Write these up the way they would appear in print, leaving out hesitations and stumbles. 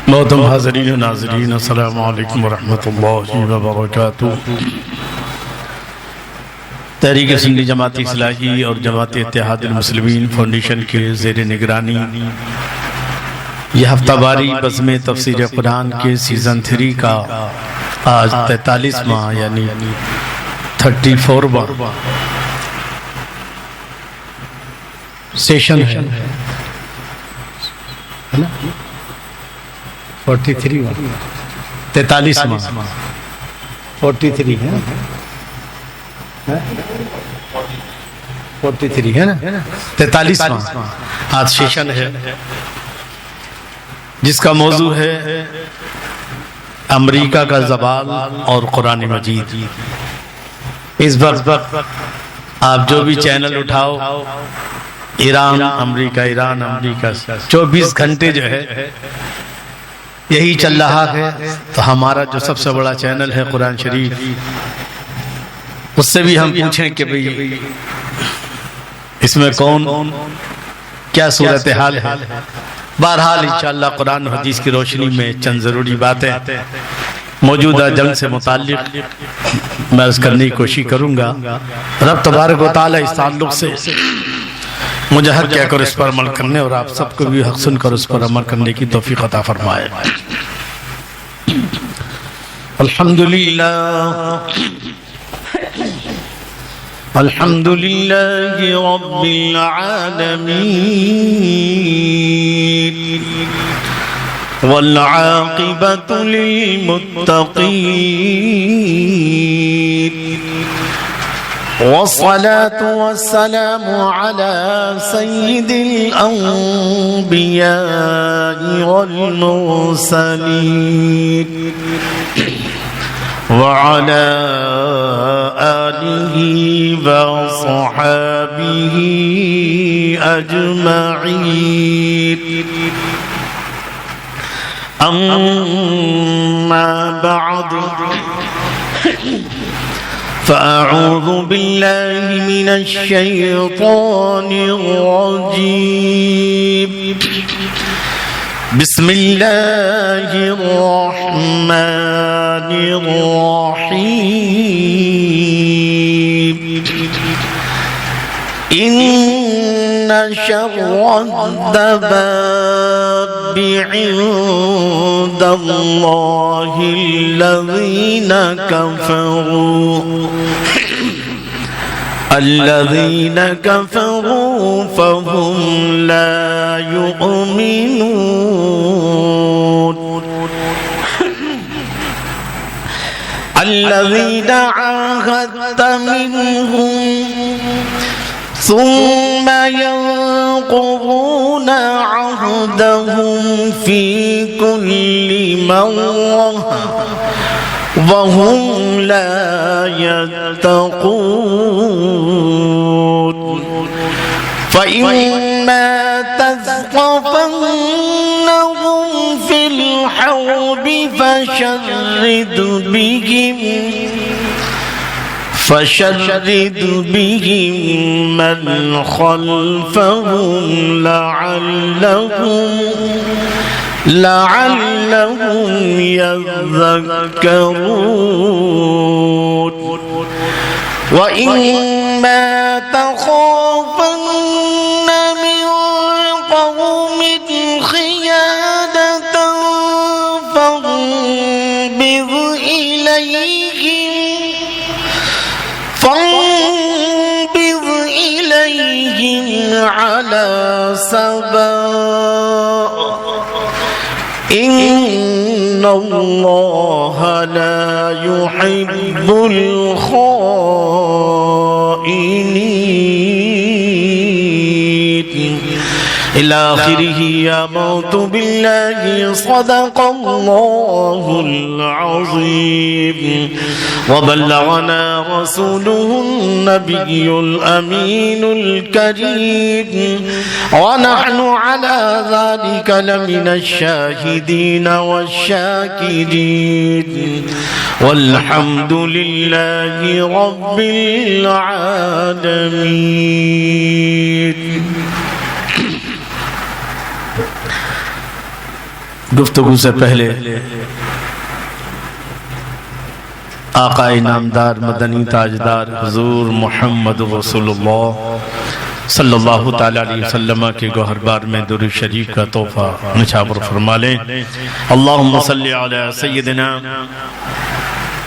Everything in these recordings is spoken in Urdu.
محترم حاضرین و ناظرین، السلام علیکم ورحمۃ اللہ وبرکاتہ۔ تحریک سندھی جماعت اصلاحی اور جماعت اتحاد المسلمین فاؤنڈیشن کے زیر نگرانی یہ ہفتہ واری بزم تفسیر قرآن کے سیزن 3 کا آج 43واں یعنی 34واں سیشن ہے 43واں 43 ہے 43 ہے نا 43واں آج سیشن ہے، جس کا موضوع ہے امریکہ کا زوال اور قرآن مجید۔ اس وقت آپ جو بھی چینل اٹھاؤ، ایران امریکہ 24 گھنٹے جو ہے یہی چل رہا ہے۔ تو ہمارا جو سب سے بڑا چینل ہے قرآن شریف، اس سے بھی ہم پوچھیں کہ بھئی اس میں کون کیا صورتحال ہے۔ بہرحال انشاءاللہ قرآن و حدیث کی روشنی میں چند ضروری باتیں موجودہ جنگ سے متعلق میں عرض کرنے کی کوشش کروں گا۔ رب تبارک و تعالی اس تعلق سے مجھے حق کہہ کر اس پر عمل کرنے اور آپ سب کو بھی حق سن کر اس پر عمل کرنے کی توفیق عطا فرمائے۔ الحمدللہ رب العالمین والعاقبۃ للمتقین والصلاة والسلام على سيد الأنبياء والمرسلين وعلى آله وصحابه أجمعين، أما بعد فأعوذ بالله من الشيطان الرجيم، بسم الله الرحمن الرحيم، إن شر الدواب عند الله الذين كفروا فهم لا يؤمنون، الذين عاهدت منهم ثم ينقضون عهدهم في كل مرة وهم لا يتقون، فإما تثقفنهم في الحرب فشرد بهم من خلفهم لعلهم يذكرون، وإما تخافن من قوم خيانة فانبذ إليهم على سواء، إن الله لا يحب الخائنين إلى آخره۔ آمنت بالله صدق الله العظيم وبلغنا رسوله النبي الأمين الكريم، ونحن على ذلك لمن الشاهدين والشاكرين، والحمد لله رب العالمين۔ گفتگو سے پہلے آقا انعامدار مدنی تاجدار حضور محمد رسول اللہ صلی اللہ تعالی علیہ وسلم کے گوہر بار میں درود شریف کا تحفہ نچھاور فرما لیں۔ اللہم صلی علی سیدنا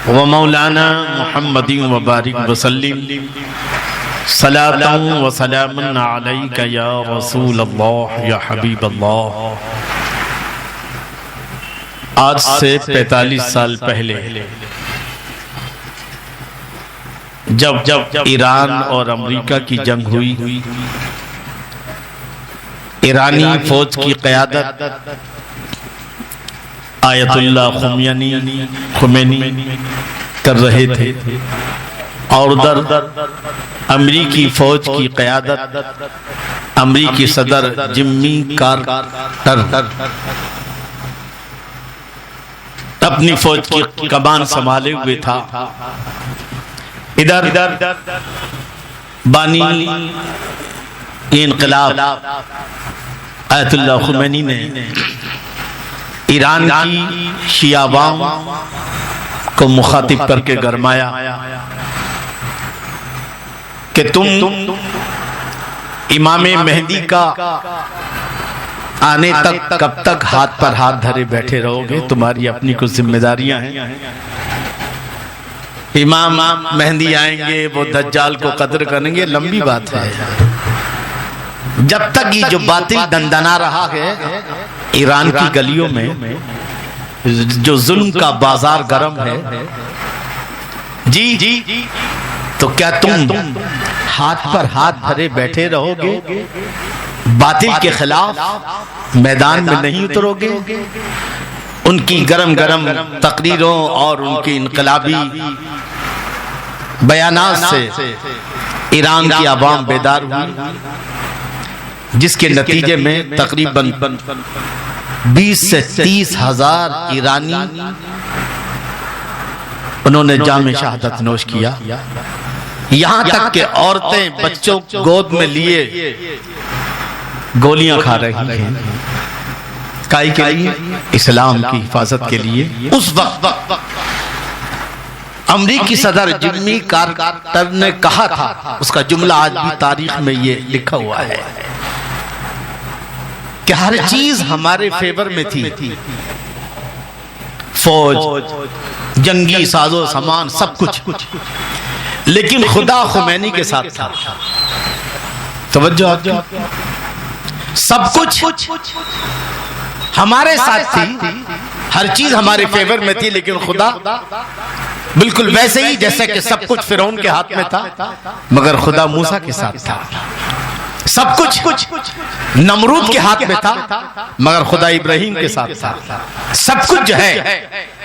و مولانا محمد و بارک وسلم صلاة و سلام علیک یا رسول اللہ یا حبیب اللہ۔ آج سے 45 سال پہلے جب ایران اور امریکہ کی جنگ ہوئی، ایرانی فوج کی قیادت آیت اللہ خمینی کر رہے تھے، اور ادھر امریکی فوج کی قیادت امریکی صدر جمی کارٹر اپنی فوج کی کمان سنبھالے ہوئے تھا۔ ادھر بانی انقلاب آیت اللہ خمینی نے ایران کی شیعہ عوام کو مخاطب کر کے گرمایا کہ تم امام مہدی کا آنے تک کب تک ہاتھ پر ہاتھ دھرے بیٹھے رہو گے؟ تمہاری اپنی کچھ ذمہ داریاں ہیں۔ امام مہدی آئیں گے، وہ دجال کو قتل کریں گے، لمبی بات ہے۔ جب تک یہ جو باطل دندنا رہا ہے ایران کی گلیوں میں، جو ظلم کا بازار گرم ہے، جی تو کیا تم ہاتھ پر ہاتھ دھرے بیٹھے رہو گے؟ باطل کے خلاف میدان میں نہیں اترو گے؟ ان کی گرم تقریروں اور ان کی انقلابی بیانات سے ایران کی عوام بیدار ہوئی، جس کے نتیجے میں تقریباً 20 سے 30 ہزار ایرانی انہوں نے جام شہادت نوش کیا۔ یہاں تک کہ عورتیں بچوں گود میں لیے گولیاں کھا رہی ہیں۔ کائی کے لیے؟ اسلام کی حفاظت کے لیے۔ اس وقت امریکی صدر جمی کارٹر نے کہا تھا، اس کا جملہ آج بھی تاریخ میں یہ لکھا ہوا ہے کہ ہر چیز ہمارے فیور میں تھی، فوج، جنگی ساز و سامان، سب کچھ، لیکن خدا خمینی کے ساتھ تھا۔ توجہ، سب کچھ ہمارے ساتھ تھی، ہر چیز ہمارے فیور میں تھی، لیکن خدا بالکل ویسے ہی جیسے کہ سب کچھ فرعون کے ہاتھ میں تھا، مگر خدا موسیٰ کے ساتھ تھا۔ سب کچھ نمرود کے ہاتھ میں تھا، مگر خدا ابراہیم کے ساتھ تھا۔ سب کچھ جو ہے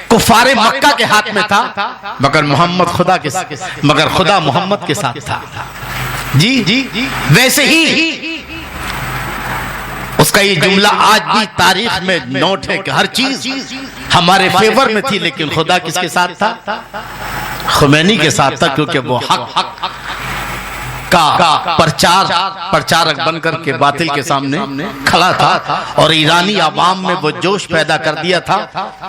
کفار مکہ کے ہاتھ میں تھا، مگر خدا محمد کے ساتھ تھا۔ جی ویسے ہی اس کا یہ جملہ آج بھی تاریخ میں نوٹ ہے کہ ہر چیز ہمارے فیور میں تھی، لیکن خدا کس کے ساتھ تھا؟ خمینی کے ساتھ تھا، کیونکہ وہ حق کا پرچارک بن کر کے باطل کے سامنے کھڑا تھا، اور ایرانی عوام میں وہ جوش پیدا کر دیا تھا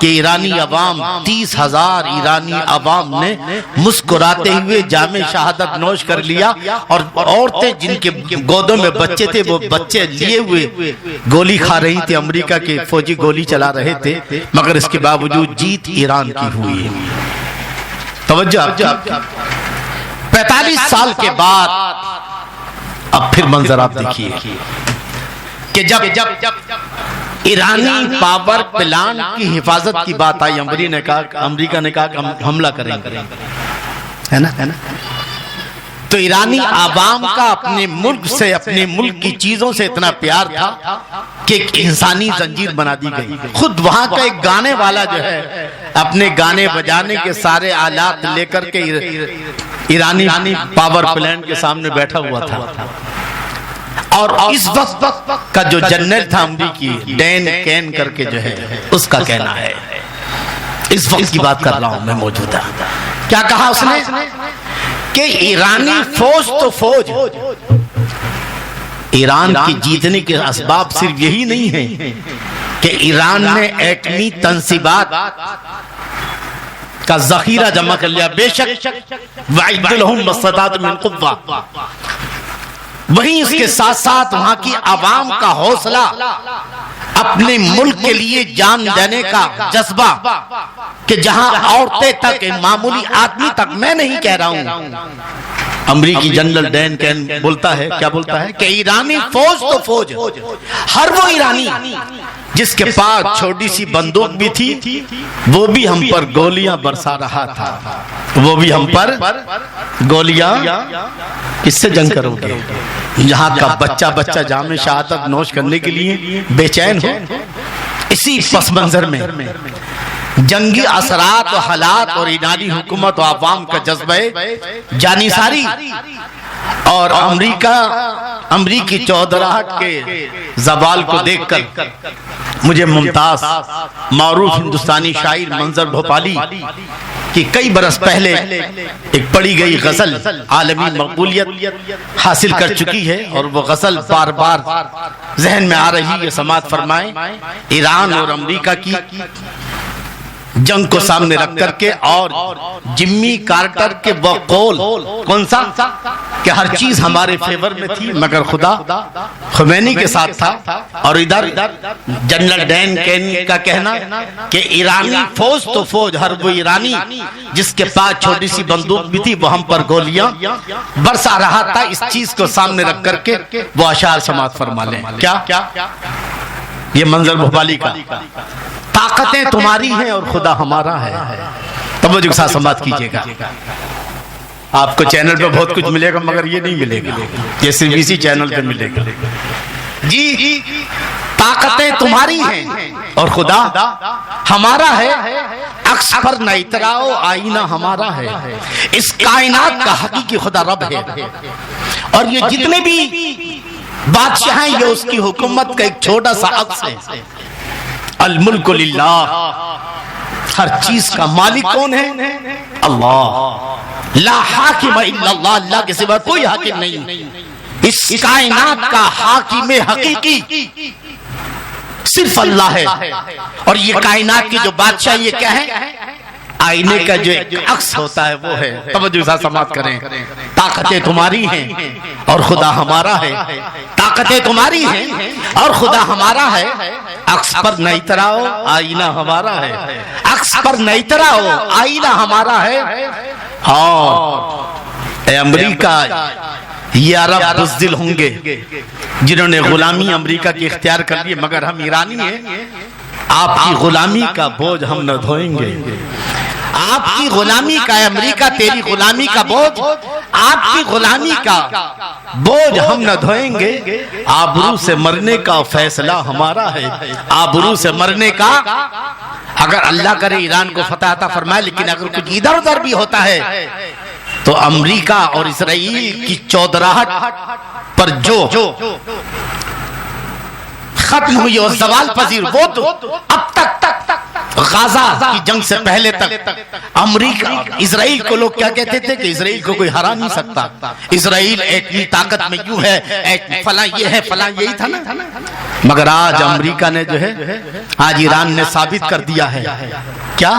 کہ ایرانی عوام 30 ہزار ایرانی عوام نے مسکراتے ہوئے جام شہادت نوش کر لیا، اور عورتیں جن کے گودوں میں بچے تھے وہ بچے لیے ہوئے گولی کھا رہی تھی، امریکہ کے فوجی گولی چلا رہے تھے، مگر اس کے باوجود جیت ایران کی ہوئی۔ توجہ، 45 سال کے بعد اب پھر منظر آپ دیکھیے کہ جب ایرانی پاور پلان کی حفاظت کی بات آئی، امریکہ نے کہا کہ ہم حملہ کریں گے، ہے نا؟ تو ایرانی عوام کا اپنے ملک سے، اپنے ملک کی چیزوں سے اتنا پیار تھا کہ ایک انسانی زنجیر بنا دی گئی۔ خود وہاں کا ایک گانے والا جو ہے اپنے گانے بجانے کے سارے آلات لے کر کے ایرانی پاور پلانٹ کے سامنے بیٹھا ہوا تھا، اور اس وقت کا جو جنرل تھا امریکی، ڈین کین کر کے جو ہے، اس کا کہنا ہے، اس وقت کی بات کر رہا ہوں میں موجودہ، کیا کہا اس نے کہ ایرانی فوج تو فوج، ایران کی جیتنے کے اسباب صرف یہی نہیں ہیں کہ ایران نے ایٹمی تنصیبات کا ذخیرہ جمع کر لیا، بے شک وَأَعِدُّ لَهُم مَّا اسْتَطَعْتُم مِّن قُوَّةٍ، وہیں اس کے ساتھ ساتھ وہاں کی عوام کا حوصلہ، اپنے ملک کے لیے جان دینے کا جذبہ، کہ جہاں عورتیں تک، معمولی آدمی تک، میں نہیں کہہ رہا ہوں، امریکی جنرل ڈین کین بولتا ہے، کیا بولتا ہے کہ ایرانی فوج تو فوج، ہر وہ ایرانی جس کے پاس چھوٹی سی بندوق بھی تھی وہ بھی ہم پر گولیاں برسا رہا تھا، وہ بھی ہم پر گولیاں، کس سے جنگ کرو گے؟ یہاں کا بچہ جام شہادت نوش کرنے کے لیے بے چین ہو۔ اسی پس منظر میں جنگی اثرات و حالات اور ایرانی حکومت و عوام کا جذبہ جانثاری اور امریکی چودراہٹ کے زوال کو دیکھ کر مجھے ممتاز معروف ہندوستانی شاعر منظر بھوپالی کی کئی برس پہلے ایک پڑھی گئی غزل عالمی مقبولیت حاصل کر چکی ہے، اور وہ غزل بار بار ذہن میں آ رہی ہے، سماعت فرمائیں۔ ایران اور امریکہ کی جنگ کو سامنے رکھ کر کے، اور جمی کارٹر کے وہ قول، کون سا؟ کہ ہر چیز ہمارے فیور میں تھی مگر خدا خمینی کے ساتھ تھا، اور ادھر جنرل ڈین کین کا کہنا کہ ایرانی فوج تو فوج، ہر وہ ایرانی جس کے پاس چھوٹی سی بندوق بھی تھی وہ ہم پر گولیاں برسا رہا تھا۔ اس چیز کو سامنے رکھ کر کے وہ اشعار سماعت فرما لیں۔ کیا یہ منظر بھوپالی کا، طاقتیں تمہاری ہیں اور خدا ہمارا ہے۔ توجہ کے ساتھ سماعت کیجئے گا۔ آپ کو چینل پہ بہت کچھ ملے گا مگر یہ نہیں ملے گا، یہ صرف اسی چینل پہ ملے گا۔ جی، طاقتیں تمہاری ہیں اور خدا ہمارا ہے، عکس پر نہ اتراؤ آئینہ ہمارا ہے۔ اس کائنات کا حقیقی خدا رب ہے، اور یہ جتنے بھی بادشاہ ہیں یہ اس کی حکومت کا ایک چھوٹا سا عکس ہے۔ الملک للہ، ہر چیز کا مالک کون ہے؟ اللہ، لا حاکم الا اللہ، اللہ کے سوا کوئی حاکم نہیں۔ اس کائنات کا حاکم حقیقی صرف اللہ ہے، اور یہ کائنات کی جو بادشاہ یہ کیا ہے؟ آئینے کا جو ایک عکس ہوتا ہے وہ ہے۔ توجہ سے سماعت کریں۔ طاقتیں تمہاری ہیں اور خدا ہمارا ہے، طاقتیں تمہاری ہیں اور خدا ہمارا ہے، عکس پر نہ اتراؤ آئینہ ہمارا ہے، عکس پر نہ اتراؤ آئینہ ہمارا ہے۔ اور اے امریکہ، یہ عرب بزدل ہوں گے جنہوں نے غلامی امریکہ کی اختیار کر لی، مگر ہم ایرانی ہیں، آپ کی غلامی کا بوجھ ہم نہ دھوئیں گے۔ آپ کی غلامی کا، امریکہ تیری غلامی کا بوجھ، آپ کی غلامی کا بوجھ ہم نہ دھوئیں گے۔ آبرو سے مرنے کا فیصلہ ہمارا ہے، آبرو سے مرنے کا۔ اگر اللہ کرے ایران کو فتح عطا فرمائے، لیکن اگر کچھ ادھر ادھر بھی ہوتا ہے تو امریکہ اور اسرائیل کی چودراہٹ پر جو ختم ہوئی اور زوال پذیر، وہ تو اب تک غازہ کی جنگ سے پہلے تک امریکہ، اسرائیل کو لوگ کیا کہتے تھے کہ اسرائیل کو کوئی ہرا نہیں سکتا، اسرائیل ایٹمی طاقت میں یوں ہے، فلاں یہ ہے، فلاں یہی تھا نا۔ مگر آج امریکہ نے جو ہے، آج ایران نے ثابت کر دیا ہے کیا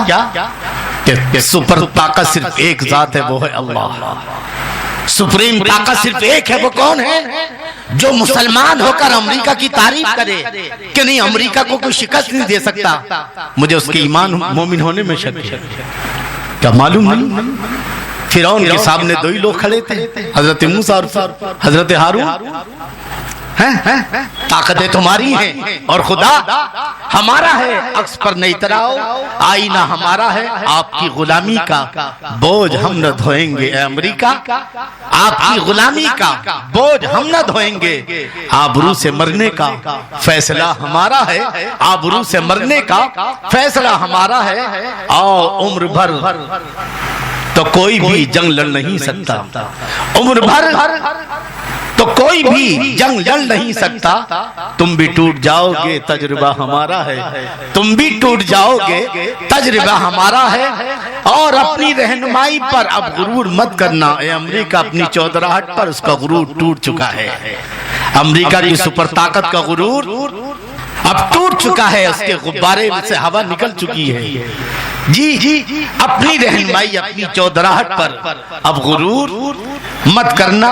کہ سپر طاقت صرف ایک ذات ہے، وہ ہے اللہ۔ سپریم طاقت صرف ایک ہے، وہ کون ہے؟ جو مسلمان ہو کر امریکہ کی تعریف کرے کہ نہیں، امریکہ کو کوئی شکست نہیں دے سکتا، مجھے اس کے ایمان مومن ہونے میں شک ہے۔ کیا معلوم نہیں؟ فرعون کے سامنے دو ہی لوگ کھڑے تھے، حضرت موسیٰ اور حضرت ہارون۔ طاقتیں تمہاری ہیں اور خدا ہمارا ہے، عکس پر نہیں اتراؤ آئینہ ہمارا ہے۔ آپ کی غلامی کا بوجھ ہم نہ دھوئیں گے اے امریکہ، آپ کی غلامی کا بوجھ ہم نہ دھوئیں گے۔ آبرو سے مرنے کا فیصلہ ہمارا ہے، آبرو سے مرنے کا فیصلہ ہمارا ہے، اور عمر بھر تو کوئی بھی جنگ لڑ نہیں سکتا، عمر بھر تو کوئی بھی جنگ لڑ نہیں سکتا۔ تم بھی ٹوٹ جاؤ گے، تجربہ ہمارا ہے، تم بھی ٹوٹ جاؤ گے، تجربہ ہمارا ہے۔ اور اپنی رہنمائی پر اب غرور مت کرنا اے امریکہ، اپنی چودراہٹ پر اس کا غرور ٹوٹ چکا ہے۔ امریکہ کی سپر طاقت کا غرور اب ٹوٹ چکا ہے، اس کے غبارے سے ہوا نکل چکی ہے۔ جی اپنی رہنمائی اپنی چودراہٹ پر اب غرور مت کرنا،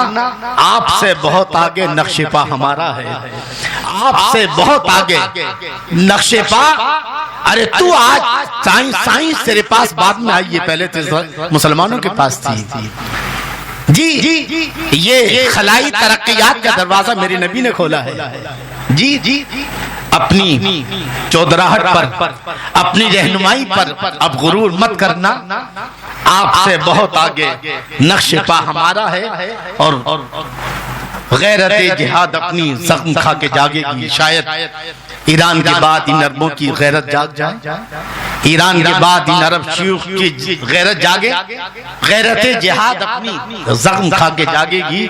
آپ سے بہت آگے نقش پا ہمارا ہے، آپ سے بہت آگے نقش پا۔ ارے تو آج سائنس تیرے پاس بعد میں آئی ہے، پہلے مسلمانوں کے پاس تھی۔ جی یہ خلائی ترقیات کا دروازہ میرے نبی نے کھولا ہے۔ جی اپنی چودراہٹ پر اپنی رہنمائی پر اب غرور مت کرنا، آپ سے بہت آگے نقش پا ہمارا ہے، اور غیرت جہاد اپنی زخم کھا کے جاگے گی۔ شاید ایران کے بعد ان عربوں کی غیرت جاگ جائے، ایران کے بعد ان عرب شیوخ کی غیرت جاگے، غیرت جہاد اپنی زخم کھا کے جاگے گی۔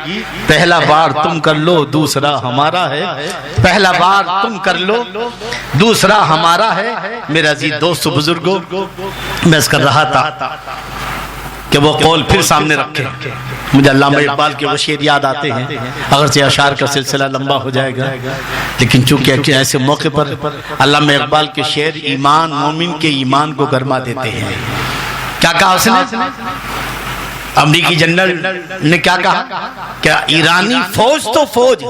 پہلا بار تم کر لو دوسرا ہمارا ہے، پہلا بار تم کر لو دوسرا ہمارا ہے۔ میرے عزیز دوستو بزرگوں، میں اس کر رہا تھا کہ وہ قول پھر سامنے رکھے۔ مجھے علامہ اقبال کے وہ شعر یاد آتے ہیں، اگرچہ اشعار کا سلسلہ لمبا ہو جائے گا، لیکن چونکہ ایسے موقع پر علامہ اقبال کے شعر ایمان مومن کے ایمان کو گرما دیتے ہیں۔ کیا کہا اس نے؟ امریکی جنرل نے کیا کہا کہ ایرانی فوج تو فوج،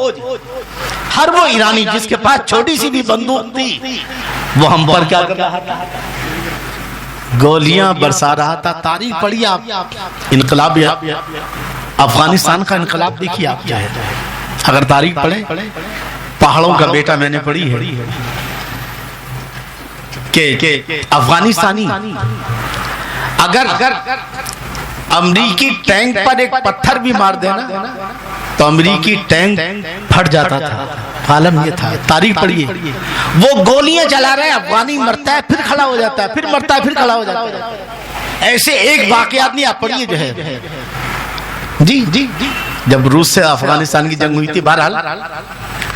ہر وہ ایرانی جس کے پاس چھوٹی سی بھی بندوق تھی وہ ہم پر کیا کر رہا تھا؟ گولیاں برسا رہا تھا۔ تاریخ پڑھی آپ، انقلاب افغانستان کا انقلاب دیکھیے آپ کیا ہے۔ اگر تاریخ پڑھیں، پہاڑوں کا بیٹا میں نے پڑھی ہے کہ افغانستانی اگر امریکی ٹینک پر ایک پتھر بھی مار دینا تو امریکی ٹینک پھٹ جاتا تھا۔ عالم یہ تھا، تاریخ پڑھیے، وہ گولیاں چلا رہے ہیں، افغانی مرتا ہے پھر کھڑا ہو جاتا ہے، پھر مرتا ہے پھر کھڑا ہو جاتا ہے۔ ایسے ایک واقعات نہیں آپ پڑھیے جو ہے۔ جی جب روس سے افغانستان کی جنگ ہوئی تھی، بہرحال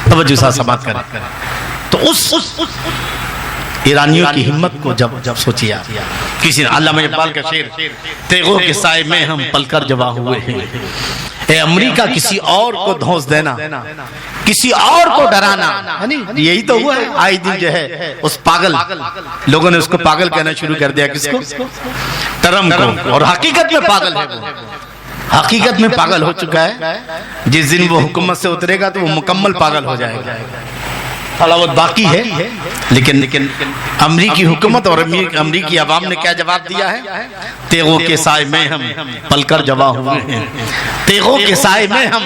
توجہ سے سماعت کریں تو اس ایرانیوں کی ہمت کو جب سوچیا، کسی نے علامہ اقبال کا شعر، تیغوں کے سائے میں ہم پل کر جوا ہوئے ہیں۔ اے امریکہ کسی اور کو دھونس دینا، کسی اور کو ڈرانا، یہی تو ہوا ہے۔ آئی دن جو ہے اس پاگل لوگوں نے اس کو پاگل کہنا شروع کر دیا، کس کو؟ ٹرمپ کو، اور حقیقت میں پاگل ہے، وہ حقیقت میں پاگل ہو چکا ہے۔ جس دن وہ حکومت سے اترے گا تو وہ مکمل پاگل ہو جائے گا۔ تھوڑا بہت باقی ہے، لیکن امریکی حکومت اور امریکی عوام نے کیا جواب دیا ہے؟ تیغوں کے سائے میں ہم پل کر جوا ہوئے ہیں، تیغوں کے سائے میں ہم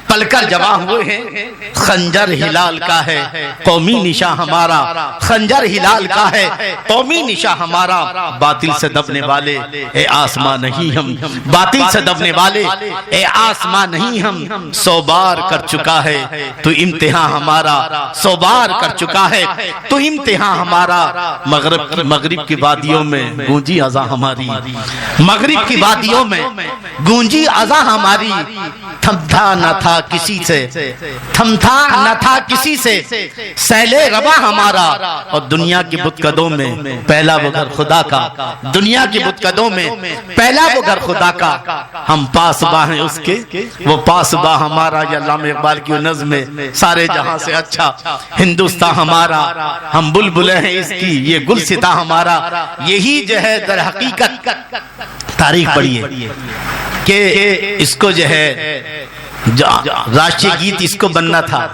پل کر جوا ہوئے ہیں۔ خنجر ہلال کا ہے قومی نشاں ہمارا، خنجر ہلال کا ہے قومی نشاں ہمارا۔ باطل سے دبنے والے اے آسماں نہیں ہم، باطل سے دبنے والے اے آسماں نہیں ہم۔ سو بار کر چکا ہے تو امتحان ہمارا، سو بار کر چکا ہے تو امتحان ہمارا۔ مغرب کی وادیوں میں گونجی اذاں ہماری، مغرب کی وادیوں میں گونجی اذاں ہماری۔ تھمتا نہ تھا کسی سے، تھمتا نہ تھا کسی سے سیلے رواں ہمارا۔ اور دنیا کی بتکدوں میں پہلا وہ گھر خدا کا، دنیا کی بتکدوں میں پہلا وہ گھر خدا کا۔ ہم پاسباں ہیں اس کے، وہ پاسباں ہمارا۔ یہ علامہ اقبال کی نظم میں سارے جہاں سے اچھا ہندوستان ہمارا، ہم بلبلیں ہیں اس کی یہ گلستاں ہمارا۔ یہی جو ہے در حقیقت تاریخ پڑھیے کہ اس کو جو ہے راشٹریہ گیت اس کو بننا تھا،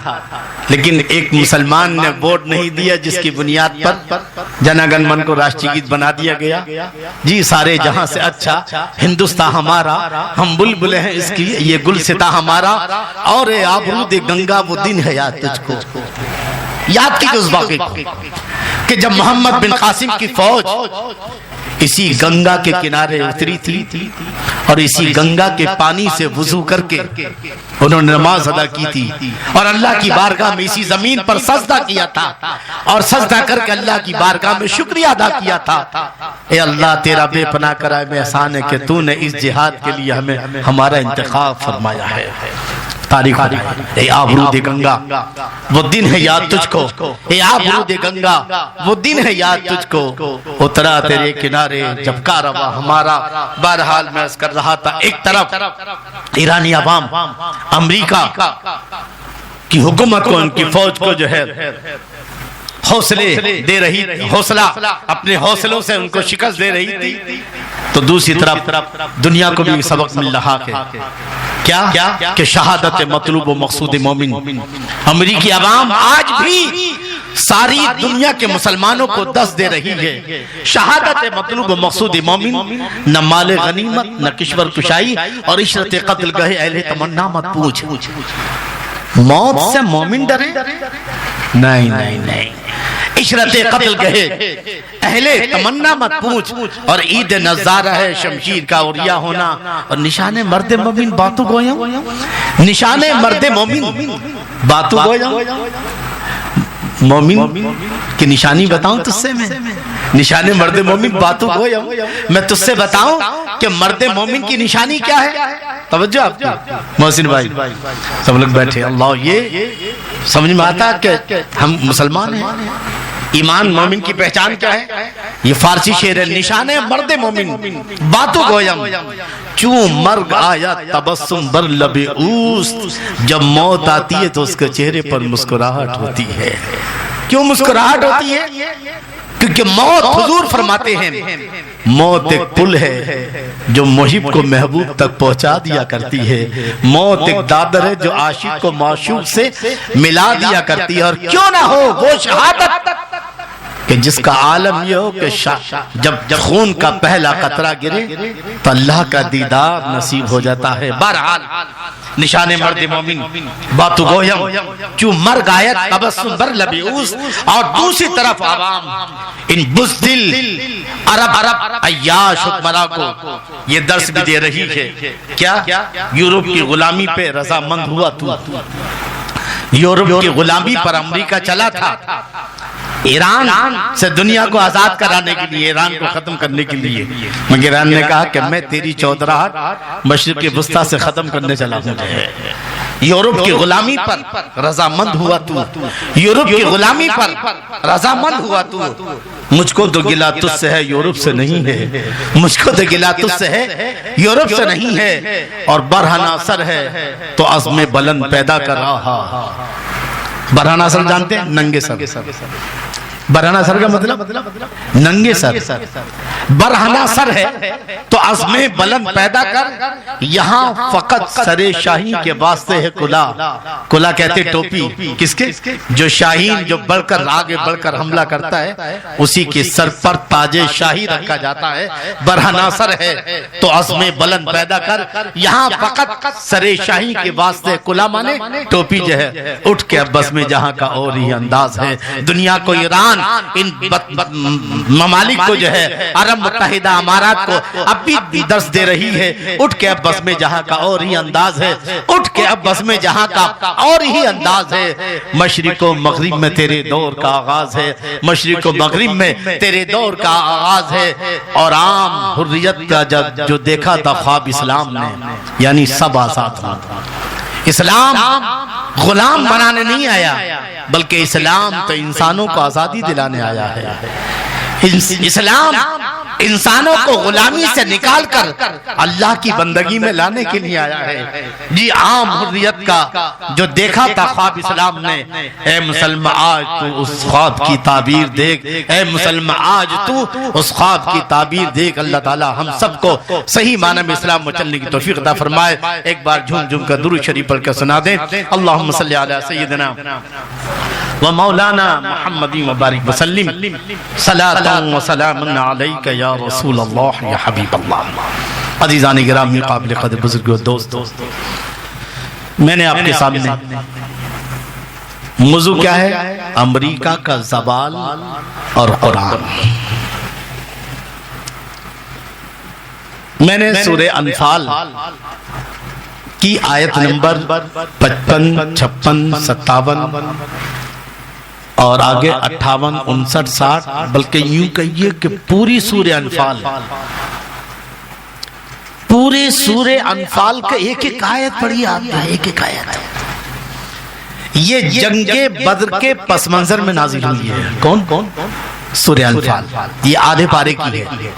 لیکن ایک مسلمان نے ووٹ نہیں دیا جس کی بنیاد پر جن گن من کو راشٹریہ گیت بنا دیا گیا۔ جی سارے جہاں سے اچھا ہندوستان ہمارا، ہم بلبلیں ہیں اس کی یہ گلستاں ہمارا۔ اور اے آبرود گنگا وہ دن ہے یاد تجھ کو، یاد کی اس واقعے کو کہ جب محمد بن قاسم کی فوج اسی گنگا کے کنارے اتری تھی اور اسی گنگا کے پانی سے وضو کر کے انہوں نے نماز ادا کی تھی اور اللہ کی بارگاہ میں اسی زمین پر سجدہ کیا تھا اور سجدہ کر کے اللہ کی بارگاہ میں شکریہ ادا کیا تھا۔ اے اللہ تیرا بے پناہ کرائے میں احسان ہے کہ تو نے اس جہاد کے لیے ہمیں ہمارا انتخاب فرمایا ہے۔ تاریخ اے آبرود گنگا وہ دن ہے یاد تجھ کو، اے آبرود گنگا وہ دن ہے یاد تجھ کو، اترا تیرے کنارے جب کارواں ہمارا۔ بہرحال میں اس کر رہا تھا، ایک طرف ایرانی عوام امریکہ کی حکومت کو، ان کی فوج کو جو ہے حوصلے دے رہی، حوصلہ اپنے حوصلوں سے ان کو شکست دے رہی تھی، تو دوسری طرف دنیا کو بھی سبق مل رہا ہے کیا کہ شہادت مطلوب و مقصود مومن۔ امریکی عوام آج بھی ساری دنیا کے مسلمانوں کو دست دے رہی ہے، شہادت مطلوب و مقصود مومن، نہ مال غنیمت، نہ کشور کشائی، اور عشرت قتل گہے اہل تمنا مت پوچھ۔ موت سے مومن ڈرے؟ نہیں نہیں نہیں، عشرت قتل گہے اہل تمنا مت پوچھ، اور عید نظارہ ہے شمشیر کا عریا ہونا، اور نشان مرد مومن باتو گویا، نشان مرد مومن باتو گویا۔ مومن کی نشانی بتاؤں تجھ سے میں، نشان مرد مومن باتو گویا، میں تجھ سے بتاؤں کہ مرد مومن کی نشانی کیا ہے؟ توجہ آپ کی محسن بھائی، سب لوگ بیٹھے، اللہ یہ سمجھ میں آتا کہ ہم مسلمان ہیں، ایمان مومن کی پہچان کیا ہے؟ یہ فارسی شعر ہے، نشان مرد مومن باتو گویم، چوں مرگ آیا تبسم بر لب اوست، جب موت آتی ہے تو اس کے چہرے پر مسکراہٹ ہوتی ہے۔ کیوں مسکراہٹ ہوتی ہے؟ کیونکہ موت، حضور فرماتے ہیں موت ایک پل ہے جو محب کو محبوب تک پہنچا دیا کرتی ہے، موت ایک دادر ہے جو عاشق کو معشوق سے ملا دیا کرتی ہے، اور کیوں نہ ہو وہ شہادت کہ جس کا عالم یہ ہو کہ جب خون کا پہلا قطرہ گرے تو اللہ کا دیدار نصیب ہو جاتا ہے۔ بہرحال نشان مرد مومن باتو گویم، چوں مرگ آیت تبسم بر لب اوست، اور دوسری طرف عوام ان بزدل عرب عیاش حکمراں کو یہ درس بھی دے رہی ہے کیا؟ یورپ کی غلامی پہ رضامند ہوا تو، یورپ کی غلامی پر امریکہ چلا تھا، ایران سے دنیا کو آزاد کرانے کے لیے، ایران کو ختم کرنے کے لیے، مگر ایران نے کہا کہ میں تیری چودراہٹ مشرق وسطیٰ سے ختم کرنے چلا ہوں۔ یورپ کی غلامی پر رضامند ہوا تو، یورپ کی غلامی پر رضامند ہوا تو، مجھ کو تو گلہ تجھ سے ہے یورپ سے نہیں ہے، مجھ کو تو گلہ تجھ سے ہے یورپ سے نہیں ہے، اور برہنہ سر ہے تو عزم بلند پیدا کر رہا۔ برہنہ سر جانتے ہیں؟ ننگے سر۔ برہنہ سر کا مطلب ننگے سر، برہنہ سر ہے تو عزم بلند پیدا کر، یہاں فقط سر شاہین کے واسطے ہے کلا، کلا کہتے ٹوپی، کس کے؟ جو شاہین جو بڑھ کر آگے بڑھ کر حملہ کرتا ہے اسی کے سر پر تاج شاہی رکھا جاتا ہے۔ برہنہ سر ہے تو عزم بلند پیدا کر، یہاں فقط سر شاہی کے واسطے کلا مانے ٹوپی جو ہے، اٹھ کے بس میں جہاں کا اور ہی انداز ہے۔ دنیا کو ایران ان ممالک کو جو ہے عرب متحدہ امارات کو اب بھی درس دے رہی ہے، اٹھ کے اب بس میں جہاں کا اور ہی انداز ہے، اٹھ کے اب بس میں جہاں کا اور ہی انداز ہے۔ مشرق و مغرب میں تیرے دور کا آغاز ہے، مشرق و مغرب میں تیرے دور کا آغاز ہے، اور عام حریت کا جو دیکھا تھا خواب اسلام نے، یعنی سب آزاد ہوں۔ اسلام غلام بنانے نہیں آیا، بلکہ اسلام تو انسانوں کو آزادی دلانے آیا ہے۔ اسلام انسانوں کو غلامی سے نکال کر اللہ کی بندگی میں لانے کے لیے آیا ہے۔ جی عام حریت کا جو دیکھا تھا خواب اسلام نے، اے مسلمان آج تو اس خواب کی تعبیر دیکھ، اے مسلمان آج تو اس خواب کی تعبیر دیکھ۔ اللہ تعالی ہم سب کو صحیح معنی میں اسلام میں چلنے کی توفیق عطا فرمائے۔ ایک بار جھوم جھوم کر درود شریف پڑھ کر سنا دیں، اللہم صلی علی سیدنا و مولانا محمد و بارک وسلم، صلاۃ و سلام علیک یا رسول اللہ یا حبیب اللہ۔ عزیزان گرامی، قابل قدر بزرگ و دوست، میں نے آپ کے سامنے موضوع کیا ہے؟ امریکہ کا زوال اور قرآن۔ میں نے سورہ انفال کی آیت نمبر 55، 56، 57 اور آگے 58، 59، 60، بلکہ یوں کہیے کہ پوری سورہ انفال، پورے سورہ انفال کا ایک ایک آیت پڑھی آپ نے، ایک ایک آیت۔ یہ جنگ بدر کے پس منظر میں نازل ہوئی ہے۔ کون؟ سورہ انفال۔ یہ آدھے پارے کی ہے۔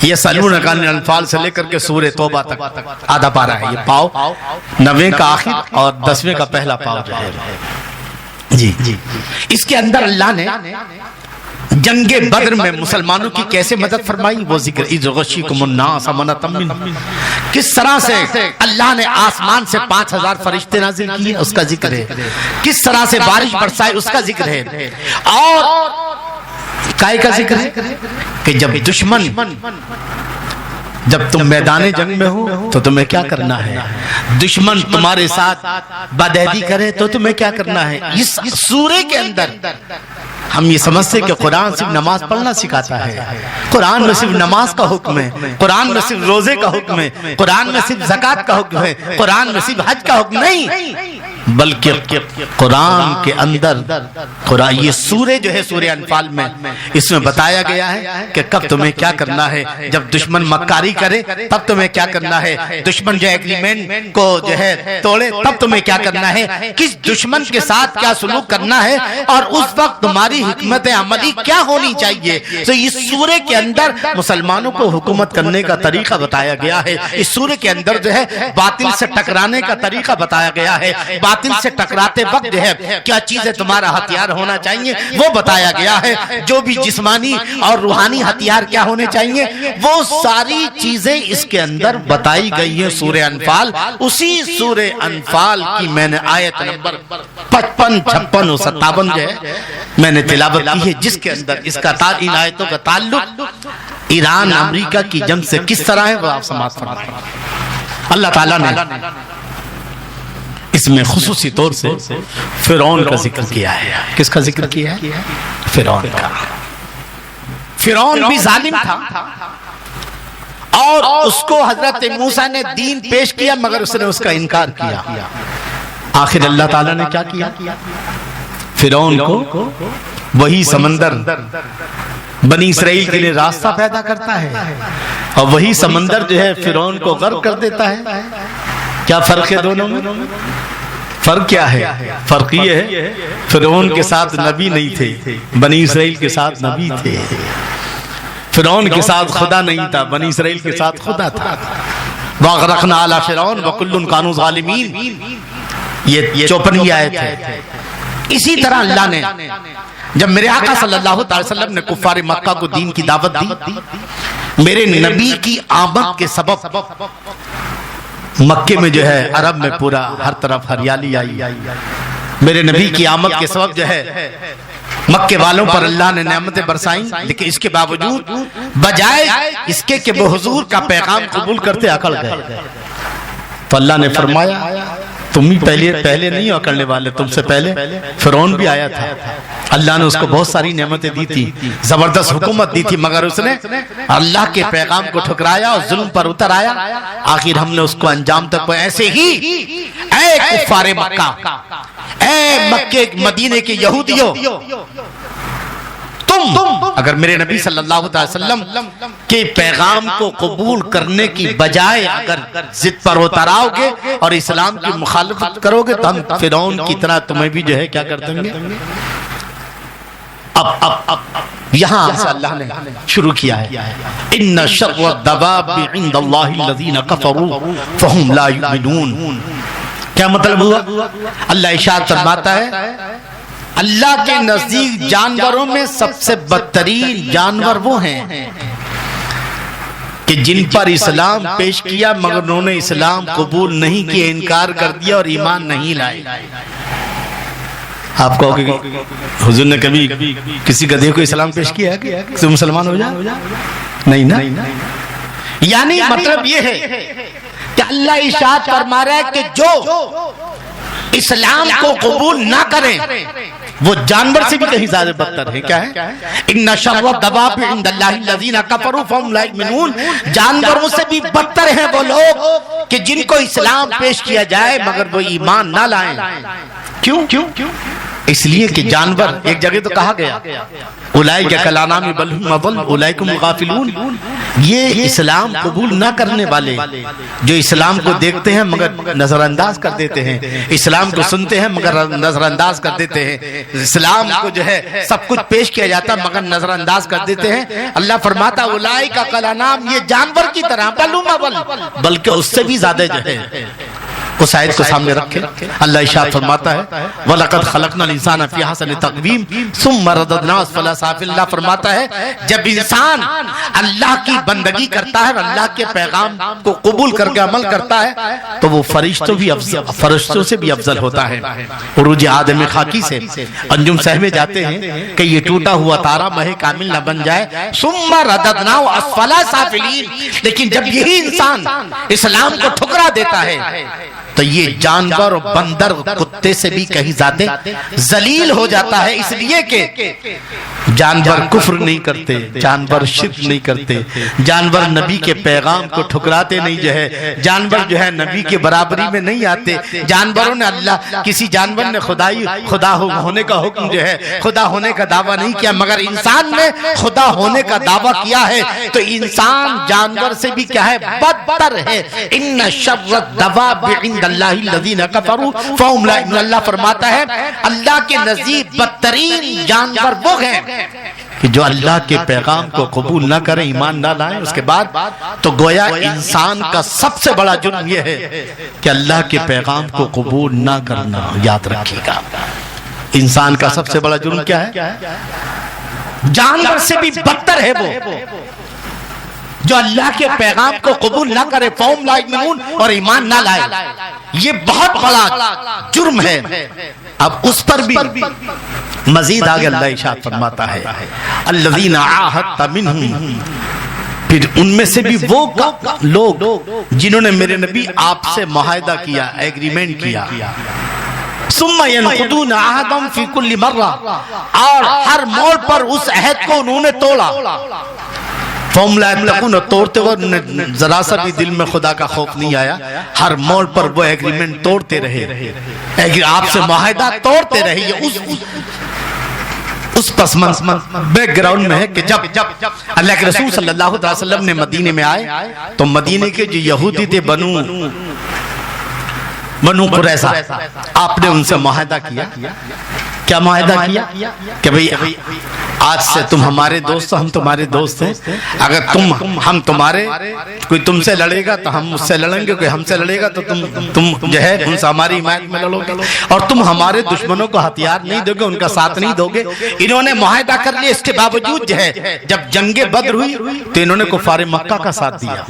یہ سلون عن الانفال سے لے کر کے سورہ توبہ تک آدھا پارہ ہے۔ یہ پاؤ 9ویں کا آخر اور 10ویں کا پہلا پاؤ جو ہے۔ جی اس کے اندر اللہ نے جنگ بدر میں مسلمانوں کی کیسے مدد فرمائی وہ ذکر، اذ غشیکم الناس امنۃ من، کس طرح سے اللہ نے آسمان سے 5000 فرشتے نازل کیے اس کا ذکر ہے، کس طرح سے بارش برسائے اس کا ذکر ہے، اور کائے کا ذکر ہے کہ جب تم میدان جنگ میں ہو تو تمہیں کیا کرنا ہے، دشمن تمہارے ساتھ بدعہدی کرے تو تمہیں کیا کرنا ہے۔ اس سورے کے اندر ہم یہ سمجھتے کہ قرآن صرف نماز پڑھنا سکھاتا ہے، قرآن میں صرف نماز کا حکم ہے، قرآن میں صرف روزے کا حکم ہے، قرآن میں صرف زکوٰۃ کا حکم ہے، قرآن میں صرف حج کا حکم نہیں، بلکہ قرآن کے اندر یہ سورے جو ہے سورہ انفال میں اس میں بتایا گیا ہے کہ کب تمہیں کیا کرنا ہے، جب دشمن مکاری کرے تب تمہیں کیا کرنا ہے، دشمن جو ایگریمنٹ کو جو ہے توڑے تب تمہیں کیا کرنا ہے، کس دشمن کے ساتھ کیا سلوک کرنا ہے، اور اس وقت تمہاری حکمت عملی کیا ہونی چاہیے۔ تو اس سورے کے اندر مسلمانوں کو حکومت کرنے کا طریقہ بتایا گیا ہے، اس سورے کے اندر جو ہے باطل سے ٹکرانے کا طریقہ بتایا گیا ہے، باطل سے ٹکراتے وقت جو ہے کیا چیزیں تمہارا ہتھیار ہونا چاہیے وہ بتایا گیا ہے، جو بھی جسمانی اور روحانی ہتھیار کیا ہونے چاہیے وہ ساری چیزیں اس کے اندر بتائی گئی ہیں سورہ انفال۔ اسی سورہ انفال کی میں نے آیت نمبر 55، 56 اور 57 جو ہے میں نے تلاوت کی ہے، جس کے اندر اس کا ان آیتوں کا تعلق ایران امریکہ کی جنگ سے کس طرح ہے وہ آپ سماعت فرمائیں۔ اللہ تعالیٰ نے اس میں خصوصی طور سے فرعون کا ذکر کیا ہے۔ کس کا ذکر کیا ہے؟ فرعون کا۔ فرعون بھی ظالم تھا اور اس کو حضرت موسیٰ نے دین پیش کیا مگر اس نے اس کا انکار کیا۔ آخر اللہ تعالیٰ نے کیا کیا؟ فرعون کو وہی سمندر بنی اسرائیل کے لیے راستہ پیدا کرتا ہے اور وہی سمندر جو ہے فرعون کو غرق کر دیتا ہے۔ کیا فرق ہے دونوں میں؟ فرق کیا ہے؟ فرق یہ ہے فرعون کے ساتھ نبی نہیں تھے، بنی اسرائیل کے ساتھ نبی تھے۔ فرعون کے ساتھ خدا نہیں تھا، بنی اسرائیل کے ساتھ خدا تھا۔ وَأَغْرَقْنَا آلَ فِرْعَوْنَ وَكُلٌّ كَانُوا ظَالِمِينَ، یہ 54ویں آیت ہے۔ اسی طرح اللہ نے جب میرے آقا صلی اللہ علیہ وسلم نے کفار مکہ کو دین کی دعوت دی، میرے نبی کی آمد کے سبب مکے میں جو ہے عرب میں پورا ہر طرف ہریالی آئی، میرے نبی کی آمد کے سبب جو ہے مکے والوں پر اللہ نے نعمتیں برسائیں، لیکن اس کے باوجود بجائے اس کے کہ وہ حضور کا پیغام قبول کرتے اکڑ گئے، تو اللہ نے فرمایا تم ہی پہلے نہیں اکڑنے والے، تم سے پہلے فرعون بھی آیا تھا، اللہ نے اس کو بہت ساری نعمتیں دی تھی، زبردست حکومت دی تھی، مگر اس نے اللہ کے پیغام کو ٹھکرایا اور ظلم پر اتر آیا، آخر ہم نے اس کو انجام تک پہنچایا۔ ایسے ہی اے کفار مکہ، اے مکے مدینے کے یہودیوں، تم اگر میرے نبی صلی اللہ علیہ وسلم کے پیغام کو قبول کرنے کی بجائے اگر ضد پر اتر آؤ گے اور اسلام کی مخالفت کرو گے تو ہم فرعون کی طرح تمہیں بھی جو ہے کیا کر دیں گے۔ اب یہاں سے اللہ نے شروع کیا ہے، ان شر الدواب عند اللہ الذین کفروا فہم لا یؤمنون۔ کیا مطلب ہوا؟ اللہ ارشاد فرماتا ہے اللہ کے نزدیک جانوروں میں سب سے بدترین جانور وہ ہیں کہ جن پر اسلام پیش کیا مگر انہوں نے اسلام قبول نہیں کیا، انکار کر دیا اور ایمان نہیں لائے۔ آپ کہو کہ حضور نے کبھی کسی گدھے کو اسلام پیش کیا ہے کہ مسلمان ہو جائے؟ نہیں نا۔ یعنی مطلب یہ ہے کہ اللہ ارشاد فرما رہا ہے کہ جو اسلام کو قبول نہ کریں وہ جانور سے بھی کہیں زیادہ بدتر ہیں۔ کیا ہے؟ ان شر الدواب عند اللہ الذین کفروا فہم لا یؤمنون، جانوروں سے بھی بدتر ہیں وہ لوگ کہ جن کو اسلام پیش کیا جائے مگر وہ ایمان نہ لائیں۔ کیوں؟ اس لیے کہ جانور ایک جگہ تو کہا گیا اولئک کالانعام بل هم اضل اولئک هم غافلون، یہ اسلام قبول نہ کرنے والے جو اسلام کو دیکھتے ہیں مگر نظر انداز کر دیتے ہیں، اسلام کو سنتے ہیں مگر نظر انداز کر دیتے ہیں، اسلام کو جو ہے سب کچھ پیش کیا جاتا مگر نظر انداز کر دیتے ہیں۔ اللہ فرماتا اولئک کالانعام، یہ جانور کی طرح بل هم اضل، بلکہ اس سے بھی زیادہ جو ہے اس آیت کو سامنے رکھے اللہ ارشاد فرماتا ہے وَلَقَدْ خَلَقْنَا الْإِنسَانَ فِي أَحْسَنِ تَقْوِيمٍ ثُمَّ رَدَدْنَاهُ أَسْفَلَ سَافِلِينَ۔ اللہ فرماتا ہے جب انسان اللہ کی بندگی کرتا ہے اور اللہ کے پیغام کو قبول کر کے عمل کرتا ہے تو وہ فرشتوں سے بھی افضل ہوتا ہے۔ عروج آدم خاکی سے انجم صاحب جاتے ہیں کہ یہ ٹوٹا ہوا تارا مہ کامل نہ بن جائے، ثم رددناہ اسفل سافلین۔ لیکن جب یہی انسان اسلام کو ٹھکرا دیتا ہے تو یہ جانور اور بندر کتے سے بھی کہیں زیادہ ذلیل ہو جاتا ہے، اس لیے کہ جانور کفر نہیں کرتے، جانور شرک نہیں کرتے، جانور نبی کے پیغام کو ٹھکراتے نہیں، جانور جو ہے نبی کے برابری میں نہیں آتے۔ جانوروں نے کسی جانور نے خدا ہونے کا حکم جو ہے خدا ہونے کا دعویٰ نہیں کیا، مگر انسان نے خدا ہونے کا دعویٰ کیا ہے، تو انسان جانور سے بھی کیا ہے بدتر ہے۔ ان شر الدواب عند اللہ الذین کفروا فہم لا یؤمنون۔ اللہ فرماتا ہے اللہ کے نزدیک بدترین جانور وہ ہیں کہ جو اللہ کے پیغام کو قبول نہ کریں، ایمان نہ لائیں۔ اس کے بعد تو گویا انسان کا سب سے بڑا جرم یہ ہے کہ اللہ کے پیغام کو قبول نہ کرنا۔ یاد رکھیے گا انسان کا سب سے بڑا جرم کیا ہے؟ جانور سے بھی بدتر ہے وہ جو اللہ کے پیغام کو قبول نہ کرے، فہم لا یؤمنون، اور ایمان نہ لائے۔ یہ بہت بڑا جرم ہے۔ اب اس پر بھی مزید آگے اللہ ارشاد فرماتا ہے الذین عاہدت منہم، پھر ان میں سے بھی وہ لوگ جنہوں نے میرے نبی آپ سے معاہدہ کیا، ایگریمنٹ کیا، ثم ينقضون عہدهم فی کل مرہ، اور ہر موڑ پر اس عہد کو انہوں نے توڑا۔ فہم لا یتقون، توڑتے ہوئے ذرا سا بھی دل میں خدا کا خوف نہیں آیا، ہر موڑ پر وہ ایگریمنٹ توڑتے رہے، آپ سے معاہدہ توڑتے رہے۔ یہ اس پس بیک گراؤنڈ میں ہے کہ جب اللہ کے رسول صلی اللہ علیہ وسلم نے مدینے میں آئے تو مدینے کے جو یہودی تھے بنو قریظہ، آپ نے ان سے معاہدہ کیا۔ کیا معاہدہ کیا کہ بھئی آج سے تم ہمارے دوست، ہم تمہارے دوست ہیں، اگر ہم تمہارے کوئی تم سے لڑے گا تو ہم اس سے لڑیں گے، کوئی ہم سے لڑے گا تو تم جو ہے ان سے ہماری حمایت میں لڑو گے، اور تم ہمارے دشمنوں کو ہتھیار نہیں دو گے، ان کا ساتھ نہیں دو گے۔ انہوں نے معاہدہ کر لیا، اس کے باوجود جو ہے جب جنگ بدر ہوئی تو انہوں نے کفار مکہ کا ساتھ دیا،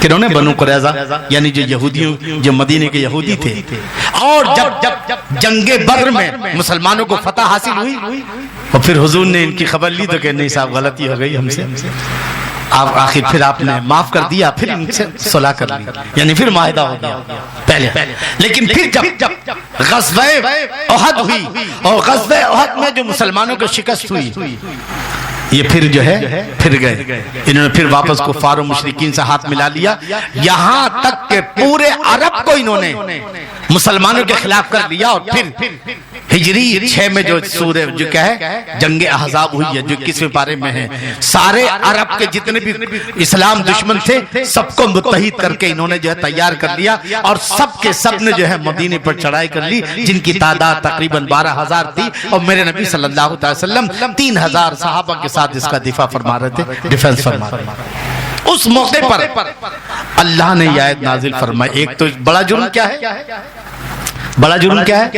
کہ انہوں نے بنو قریظہ یعنی جو یہودیوں جو مدینے کے یہودی تھے، اور جب جنگ بدر میں مسلمانوں کو فتح حاصل ہوئی اور پھر حضور نے ان کی خبر لی تو کہ نہیں صاحب غلطی ہو گئی ہم سے، آخر پھر آپ نے معاف کر دیا، پھر ان سے صلح کر لی، یعنی پھر معاہدہ ہو گیا پہلے۔ لیکن پھر جب غزوہ احد ہوئی اور غزوہ احد میں جو مسلمانوں کو شکست ہوئی، یہ پھر جو ہے پھر گئے، انہوں نے پھر واپس کفار و مشرکین سے ہاتھ ملا لیا، یہاں تک کہ پورے عرب کو انہوں نے مسلمانوں کے خلاف کر لیا۔ اور پھر ہجری 6 میں جو سورہ جو کیا ہے جنگ احزاب ہوئی ہے، جو 21ویں پارے میں ہے، سارے عرب کے جتنے بھی اسلام دشمن تھے سب کو متحد کر کے انہوں نے جو ہے تیار کر لیا، اور سب کے سب نے جو ہے مدینے پر چڑھائی کر لی، جن کی تعداد تقریباً 12,000 تھی، اور میرے نبی صلی اللہ علیہ وسلم 3,000 صحابہ کے ساتھ اس کا دفاع فرما رہے تھے، ڈیفنس فرما رہے تھے۔ اس موقع پر اللہ نے یہ آیت نازل فرمائی۔ ایک تو بڑا جرم کیا ہے؟ بڑا جرم کیا ہے؟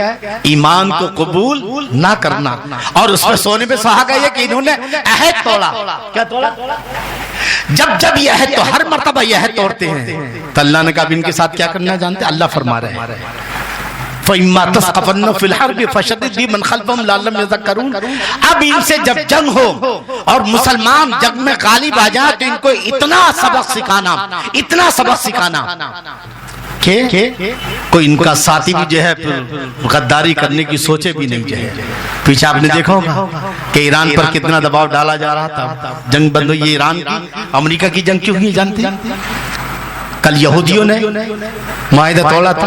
ایمان کو قبول نہ کرنا، اور اس پر سونے پہ سہاگا یہ کہ انہوں نے عہد توڑا۔ کیا توڑا؟ جب یہ عہد تو ہر مرتبہ یہ عہد توڑتے ہیں تو اللہ نے کہا ان کے ساتھ کیا کرنا جانتے؟ اللہ فرما رہے ہیں فَإِمَّا تَثْقَفَنَّهُمْ فِي الْحَرْبِ فَشَدِّدْ بِمَنْ خَلْفَهُمْ لَعَلَّهُمْ يَذَّكَّرُونَ۔ اب ان سے جب جنگ ہو اور مسلمان جنگ میں غالب آ جائے تو ان کو اتنا سبق سکھانا کہ کوئی ان کا ساتھی بھی جو ہے غداری کرنے کی سوچے بھی نہیں جائے۔ پیچھے آپ نے دیکھا ہوگا کہ ایران پر کتنا دباؤ ڈالا جا رہا تھا، جنگ بند ہوئی۔ ایران کی امریکہ کی جنگ کیوں ہوئی جانتے ہیں؟ کل یہودیوں نے معاہدہ توڑا تھا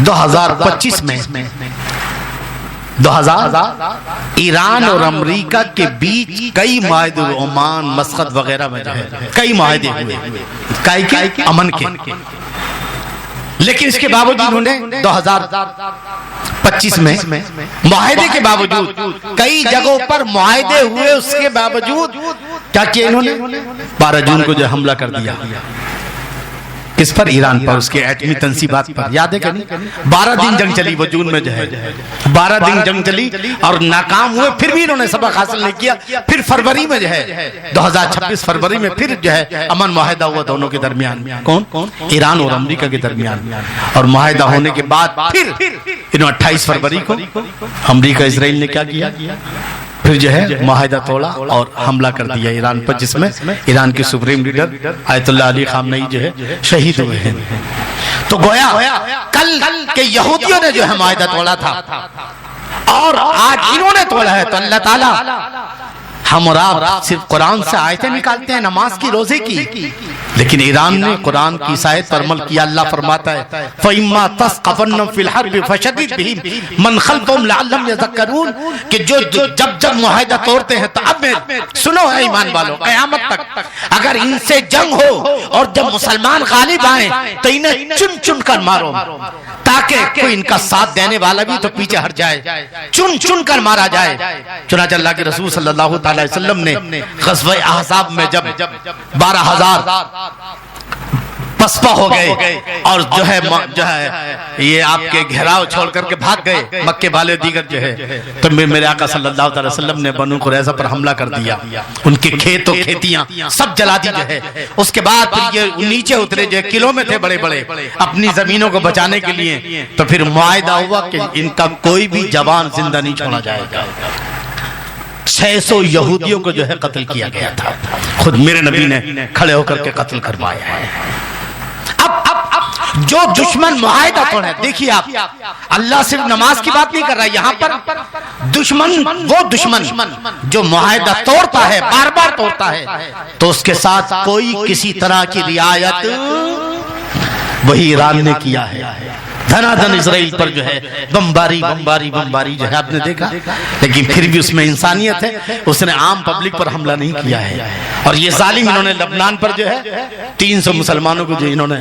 2025 میں، 2000 ایران اور امریکہ کے بیچ کئی معاہدے، عمان، مسقط وغیرہ میں جو ہے کئی معاہدے ہوئے، کئی امن کے، لیکن اس کے باوجود انہوں نے 2025 میں معاہدے کے باوجود کئی جگہوں پر معاہدے ہوئے، اس کے باوجود کیا کیا انہوں نے 12 جون کو جو حملہ کر دیا۔ کس پر؟ ایران پر، اس کے ایٹمی تنصیبات پر. یاد ہے کہ نہیں؟ 12 دن جنگ چلی وہ جون میں جو ہے 12 دن جنگ چلی اور ناکام ہوئے، پھر بھی انہوں نے سبق حاصل نہیں کیا. پھر فروری میں جو ہے 2026 فروری میں پھر جو ہے امن معاہدہ ہوا دونوں کے درمیان. کون؟ ایران اور امریکہ کے درمیان. اور معاہدہ ہونے کے بعد پھر انہوں 28 فروری کو امریکہ اسرائیل نے کیا کیا؟ پھر جو ہے معاہدہ توڑا اور حملہ کر دیا ایران پر، جس میں ایران کے سپریم لیڈر آیت اللہ علی خامنئی جو ہے شہید ہوئے ہیں. تو گویا کل کے یہودیوں نے جو ہے معاہدہ توڑا تھا اور آج انہوں نے توڑا ہے. تو اللہ تعالیٰ ہم اور آپ صرف قرآن سے آیتیں نکالتے ہیں نماز کی روزے کی، لیکن ایران نے قرآن کی آیت پر عمل کیا. اللہ فرماتا ہے فَإِمَّا تَثْقَفَنَّهُمْ فِي الْحَرْبِ فَشَدِّدْ بِهِمْ مَنْ خَلْفَهُمْ لَعَلَّهُمْ يَذَكَّرُونَ کہ جب معاہدہ توڑتے ہیں تو اب سنو ہے ایمان والو، قیامت تک اگر ان سے جنگ ہو اور جب مسلمان غالب آئیں تو انہیں چن چن کر مارو، تاکہ کوئی ان کا ساتھ دینے والا بھی تو پیچھے ہٹ جائے، چن چن کر مارا جائے. چنانچہ اللہ کے رسول صلی اللہ تعالی علیہ وسلم نے غزوہ احزاب میں جب 12,000 پسپا ہو گئے اور جو ہے یہ آپ کے گھیراؤ چھوڑ کر کے بھاگ گئے مکے والے دیگر جو ہے، تو میرے آقا صلی اللہ علیہ وسلم نے بنو قریظہ پر حملہ کر دیا، ان کے کھیت و کھیتیاں سب جلا دی جو ہے. اس کے بعد پھر یہ نیچے اترے جو قلعوں میں تھے بڑے بڑے اپنی زمینوں کو بچانے کے لیے. تو پھر معاہدہ ہوا کہ ان کا کوئی بھی جوان زندہ نہیں چھوڑا جائے گا. 600 یہودیوں کو جو ہے قتل کیا گیا تھا، خود میرے نبی نے کھڑے ہو کر کے قتل کروایا ہے. اب جو دشمن معاہدہ توڑے، دیکھیے آپ، اللہ صرف نماز کی بات نہیں کر رہا ہے یہاں پر. وہ دشمن جو معاہدہ توڑتا ہے، بار بار توڑتا ہے، تو اس کے ساتھ کوئی کسی طرح کی رعایت وہی ایران نے کیا ہے. دھنا دھن اسرائیل پر جو ہے بمباری جو ہے آپ نے دیکھا، لیکن پھر بھی اس میں انسانیت ہے، اس نے عام پبلک پر حملہ نہیں کیا ہے. اور یہ ظالم انہوں نے لبنان پر جو ہے 300 مسلمانوں کو جو انہوں نے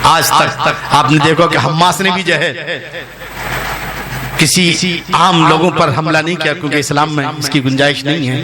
آج تک آپ نے دیکھا کہ حماس نے بھی جو ہے کسی عام لوگوں پر حملہ نہیں کیا، کیونکہ اسلام میں اس کی گنجائش نہیں ہے.